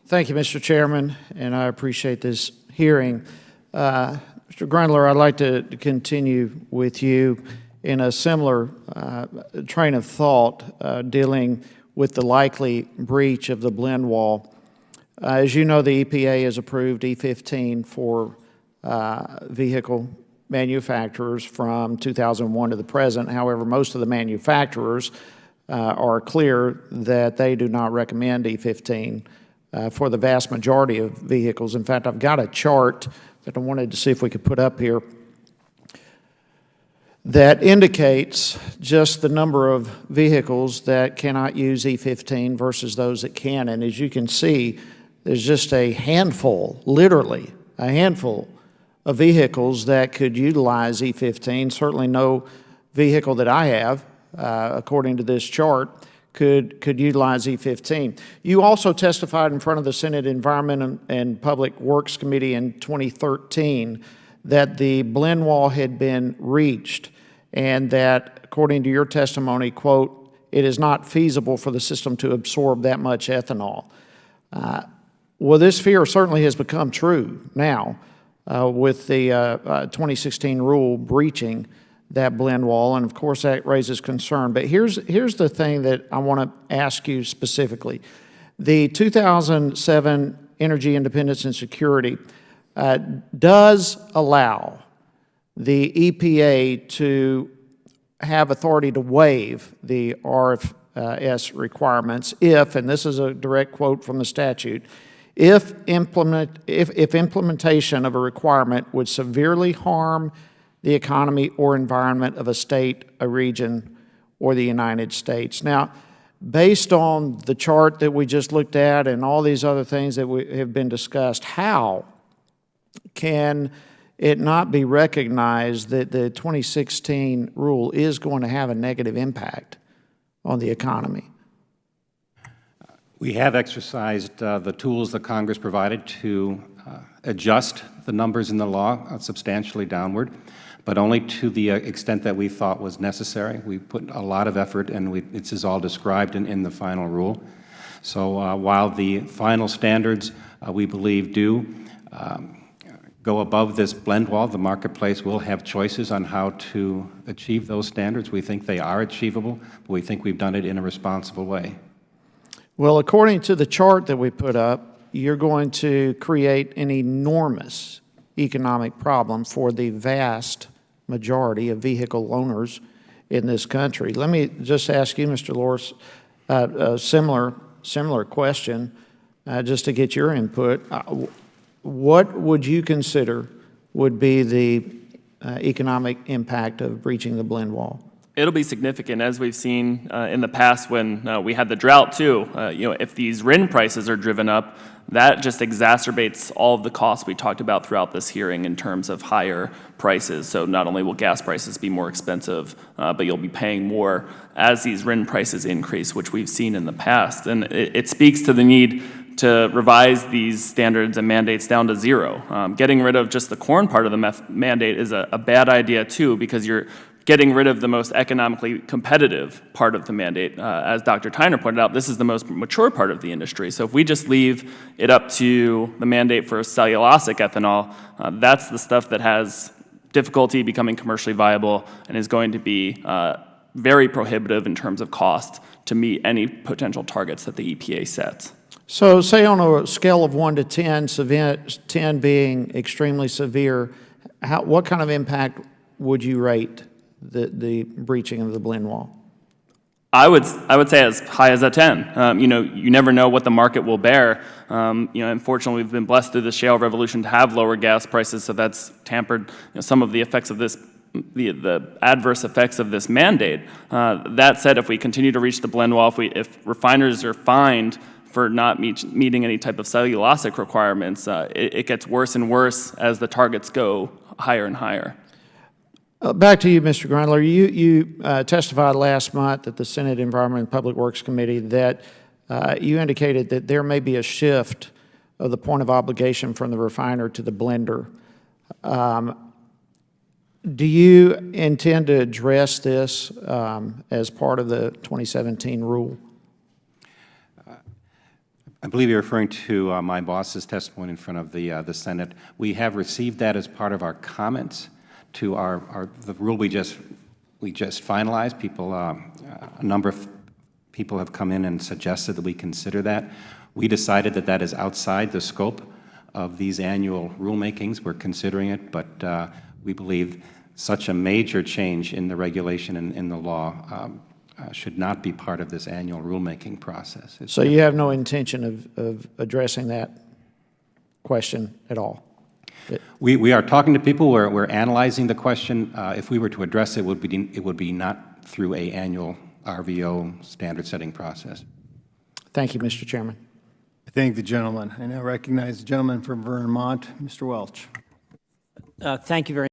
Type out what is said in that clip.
Thank you, Mr. Chairman, and I appreciate this hearing. Mr. Grundler, I'd like to continue with you in a similar train of thought dealing with the likely breach of the blend wall. As you know, the EPA has approved E15 for vehicle manufacturers from 2001 to the present. However, most of the manufacturers are clear that they do not recommend E15 for the vast majority of vehicles. In fact, I've got a chart that I wanted to see if we could put up here that indicates just the number of vehicles that cannot use E15 versus those that can. And as you can see, there's just a handful, literally a handful of vehicles that could utilize E15. Certainly no vehicle that I have, according to this chart, could utilize E15. You also testified in front of the Senate Environment and Public Works Committee in 2013 that the blend wall had been reached and that, according to your testimony, quote, it is not feasible for the system to absorb that much ethanol. Well, this fear certainly has become true now with the 2016 rule breaching that blend wall, and of course that raises concern. But here's the thing that I want to ask you specifically. The 2007 Energy Independence and Security does allow the EPA to have authority to waive the RFS requirements if, and this is a direct quote from the statute, if implementation of a requirement would severely harm the economy or environment of a state, a region, or the United States. Now, based on the chart that we just looked at and all these other things that have been discussed, how can it not be recognized that the 2016 rule is going to have a negative impact on the economy? We have exercised the tools that Congress provided to adjust the numbers in the law substantially downward, but only to the extent that we thought was necessary. We put a lot of effort, and this is all described in the final rule. So while the final standards, we believe, do go above this blend wall, the marketplace will have choices on how to achieve those standards. We think they are achievable, but we think we've done it in a responsible way. Well, according to the chart that we put up, you're going to create an enormous economic problem for the vast majority of vehicle owners in this country. Let me just ask you, Mr. Loris, a similar question, just to get your input. What would you consider would be the economic impact of breaching the blend wall? It'll be significant, as we've seen in the past when we had the drought too. If these RIN prices are driven up, that just exacerbates all of the costs we talked about throughout this hearing in terms of higher prices. So not only will gas prices be more expensive, but you'll be paying more as these RIN prices increase, which we've seen in the past. And it speaks to the need to revise these standards and mandates down to zero. Getting rid of just the corn part of the mandate is a bad idea too, because you're getting rid of the most economically competitive part of the mandate. As Dr. Tyner pointed out, this is the most mature part of the industry. So if we just leave it up to the mandate for cellulosic ethanol, that's the stuff that has difficulty becoming commercially viable and is going to be very prohibitive in terms of cost to meet any potential targets that the EPA sets. So say on a scale of 1 to 10, 10 being extremely severe, what kind of impact would you rate the breaching of the blend wall? I would say as high as a 10. You never know what the market will bear. Unfortunately, we've been blessed through the shale revolution to have lower gas prices, so that's tampered some of the effects of this, the adverse effects of this mandate. That said, if we continue to reach the blend wall, if refiners are fined for not meeting any type of cellulosic requirements, it gets worse and worse as the targets go higher and higher. Back to you, Mr. Grundler. You testified last month at the Senate Environment and Public Works Committee that you indicated that there may be a shift of the point of obligation from the refiner to the blender. Do you intend to address this as part of the 2017 rule? I believe you're referring to my boss's testimony in front of the Senate. We have received that as part of our comments to the rule we just finalized. A number of people have come in and suggested that we consider that. We decided that that is outside the scope of these annual rulemakings. We're considering it, but we believe such a major change in the regulation and in the law should not be part of this annual rulemaking process. So you have no intention of addressing that question at all? We are talking to people. We're analyzing the question. If we were to address it, it would be not through an annual RVO standard-setting process. Thank you, Mr. Chairman. I thank the gentleman. I now recognize the gentleman from Vermont, Mr. Welch. Thank you very